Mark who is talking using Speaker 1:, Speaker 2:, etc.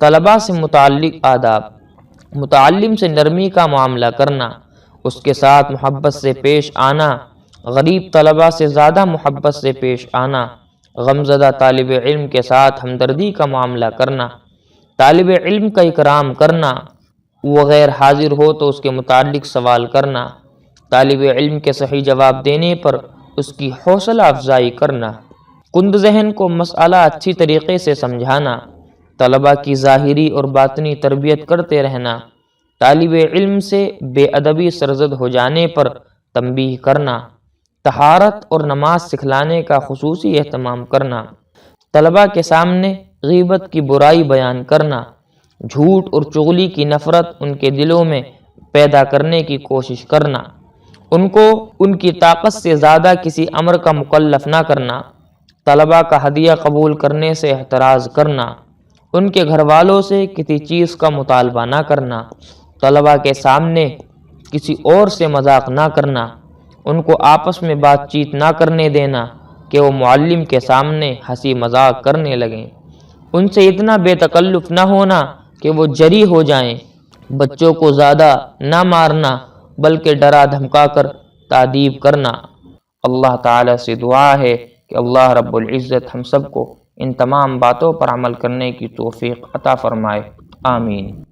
Speaker 1: طلباء سے متعلق آداب: متعلم سے نرمی کا معاملہ کرنا، اس کے ساتھ محبت سے پیش آنا، غریب طلباء سے زیادہ محبت سے پیش آنا، غمزدہ طالب علم کے ساتھ ہمدردی کا معاملہ کرنا، طالب علم کا اکرام کرنا، وہ غیر حاضر ہو تو اس کے متعلق سوال کرنا، طالب علم کے صحیح جواب دینے پر اس کی حوصلہ افزائی کرنا، کند ذہن کو مسئلہ اچھی طریقے سے سمجھانا، طلباء کی ظاہری اور باطنی تربیت کرتے رہنا، طالب علم سے بے ادبی سرزد ہو جانے پر تنبیہ کرنا، طہارت اور نماز سکھلانے کا خصوصی اہتمام کرنا، طلباء کے سامنے غیبت کی برائی بیان کرنا، جھوٹ اور چغلی کی نفرت ان کے دلوں میں پیدا کرنے کی کوشش کرنا، ان کو ان کی طاقت سے زیادہ کسی امر کا مکلف نہ کرنا، طلباء کا ہدیہ قبول کرنے سے احتراز کرنا، ان کے گھر والوں سے کسی چیز کا مطالبہ نہ کرنا، طلباء کے سامنے کسی اور سے مذاق نہ کرنا، ان کو آپس میں بات چیت نہ کرنے دینا کہ وہ معلم کے سامنے ہنسی مذاق کرنے لگیں، ان سے اتنا بے تکلف نہ ہونا کہ وہ جری ہو جائیں، بچوں کو زیادہ نہ مارنا بلکہ ڈرا دھمکا کر تادیب کرنا۔ اللہ تعالیٰ سے دعا ہے کہ اللہ رب العزت ہم سب کو ان تمام باتوں پر عمل کرنے کی توفیق عطا فرمائے، آمین۔